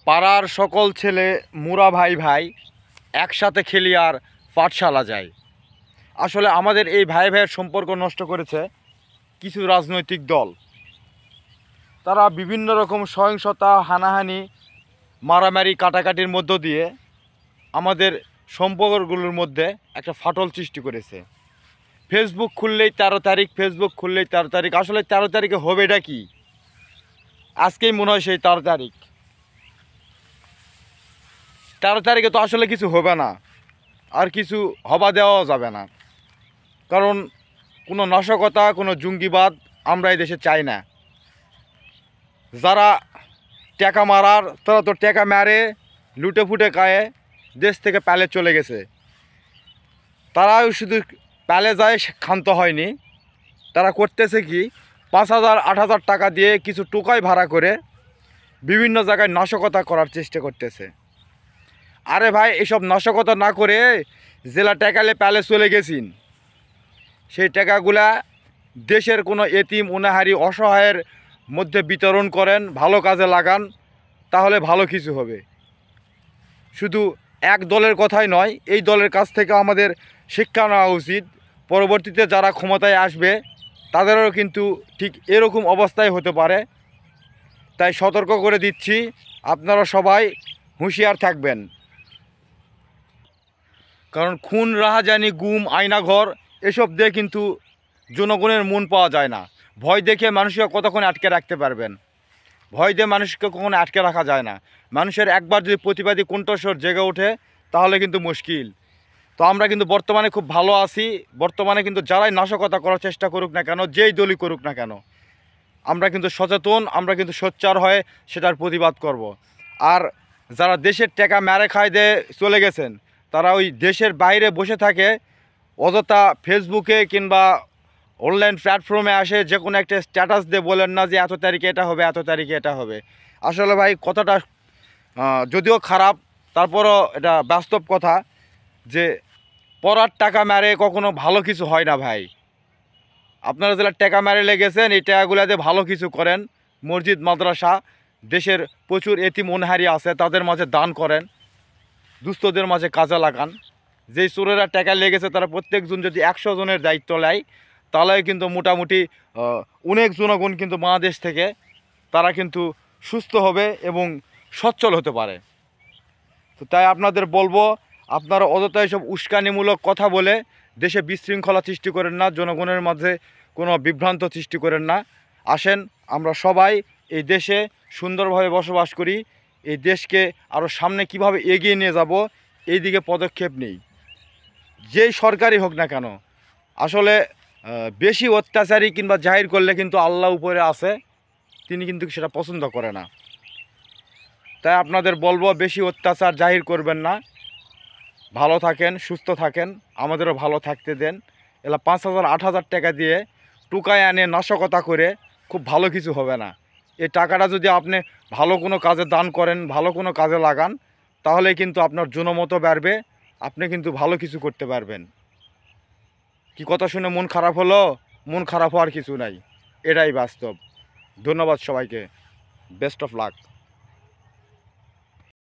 পাড়ার সকল ছেলে মুরা ভাই ভাই একসাথে খেলি আর পাঠশালা যায়। আসলে আমাদের এই ভাই ভাইয়ের সম্পর্ক নষ্ট করেছে কিছু রাজনৈতিক দল। তারা বিভিন্ন রকম সহিংসতা, হানাহানি, মারামারি, কাটাকাটির মধ্য দিয়ে আমাদের সম্পর্কগুলোর মধ্যে একটা ফাটল সৃষ্টি করেছে। ফেসবুক খুললেই 13 তারিখ, ফেসবুক খুললেই 13 তারিখ। আসলে 13 তারিখে হবে এটা কি? আজকেই মনে হয় সেই 13 তারিখ। 13 তারিখে তো আসলে কিছু হবে না, আর কিছু হবা দেওয়াও যাবে না। কারণ কোনো নাশকতা, কোনো জঙ্গিবাদ আমরা এই দেশে চাই না। যারা টাকা মারার, তারা তো টাকা মারে লুটে ফুটে খায়ে দেশ থেকে পালে চলে গেছে। তারাও শুধু পালে যায়, ক্ষান্ত হয়নি। তারা করতেছে কি, 5,000 8,000 টাকা দিয়ে কিছু টোকাই ভাড়া করে বিভিন্ন জায়গায় নাশকতা করার চেষ্টা করতেছে। আরে ভাই, এসব নাশকতা না করে জেলা টাকালে পালে চলে গেছিন, সেই টাকাগুলা দেশের কোনো এতিম, অনাহারি, অসহায়ের মধ্যে বিতরণ করেন, ভালো কাজে লাগান, তাহলে ভালো কিছু হবে। শুধু এক দলের কথাই নয়, এই দলের কাছ থেকে আমাদের শিক্ষা নেওয়া উচিত। পরবর্তীতে যারা ক্ষমতায় আসবে তাদেরও কিন্তু ঠিক এরকম অবস্থায় হতে পারে। তাই সতর্ক করে দিচ্ছি, আপনারা সবাই হুঁশিয়ার থাকবেন। কারণ খুন, রাহাজানি, গুম, আয়নাঘর এসব দিয়ে কিন্তু জনগণের মন পাওয়া যায় না। ভয় দেখে মানুষকে কতক্ষণ আটকে রাখতে পারবেন? ভয় দিয়ে মানুষকে কখনো আটকে রাখা যায় না। মানুষের একবার যদি প্রতিবাদী কণ্ঠস্বর জেগে ওঠে তাহলে কিন্তু মুশকিল। তো আমরা কিন্তু বর্তমানে খুব ভালো আছি। বর্তমানে কিন্তু যারাই নাশকতা করার চেষ্টা করুক না কেন, যেই দলই করুক না কেন, আমরা কিন্তু সচেতন, আমরা কিন্তু সোচ্চার হয়ে সেটার প্রতিবাদ করব। আর যারা দেশের টাকা মেরে খায় দিয়ে চলে গেছেন, তারা ওই দেশের বাইরে বসে থাকে, অযথা ফেসবুকে কিংবা অনলাইন প্ল্যাটফর্মে আসে যে কোনো একটা স্ট্যাটাস দিয়ে বলেন না যে এত তারিখে এটা হবে, এত তারিখে এটা হবে। আসলে ভাই কথাটা যদিও খারাপ, তারপরও এটা বাস্তব কথা যে পড়ার টাকা মেরে কখনো ভালো কিছু হয় না ভাই। আপনারা যারা টাকা মেরে লেগেছেন, এই টাকাগুলো দিয়ে ভালো কিছু করেন। মসজিদ, মাদ্রাসা, দেশের প্রচুর এতিম অনাহারি আছে, তাদের মাঝে দান করেন, দুস্থদের মাঝে কাজে লাগান। যেই চোরেরা টাকা লেগেছে তারা প্রত্যেকজন যদি 100 জনের দায়িত্ব নেয়, তাহলে কিন্তু মোটামুটি অনেক জনগণ কিন্তু বাংলাদেশ থেকে তারা কিন্তু সুস্থ হবে এবং সচ্ছল হতে পারে। তো তাই আপনাদের বলবো, আপনারা অযথা এসব উস্কানিমূলক কথা বলে দেশে বিশৃঙ্খলা সৃষ্টি করেন না, জনগণের মাঝে কোনো বিভ্রান্ত সৃষ্টি করেন না। আসেন, আমরা সবাই এই দেশে সুন্দরভাবে বসবাস করি। এই দেশকে আরও সামনে কিভাবে এগিয়ে নিয়ে যাব, এই দিকে পদক্ষেপ নেই। যেই সরকারই হোক না কেন, আসলে বেশি অত্যাচারী কিংবা জাহির করলে কিন্তু আল্লাহ উপরে আছে, তিনি কিন্তু সেটা পছন্দ করে না। তাই আপনাদের বলবো, বেশি অত্যাচার জাহির করবেন না। ভালো থাকেন, সুস্থ থাকেন, আমাদেরও ভালো থাকতে দেন। এলা 5,000 8,000 টাকা দিয়ে টুকায় আনে নাশকতা করে খুব ভালো কিছু হবে না। এই টাকাটা যদি আপনি ভালো কোনো কাজে দান করেন, ভালো কোনো কাজে লাগান, তাহলে কিন্তু আপনার জনমতও বাড়বে, আপনি কিন্তু ভালো কিছু করতে পারবেন। কি কথা শুনে মন খারাপ হলো? মন খারাপ হওয়ার কিছু নাই, এটাই বাস্তব। ধন্যবাদ সবাইকে, বেস্ট অফ লাক।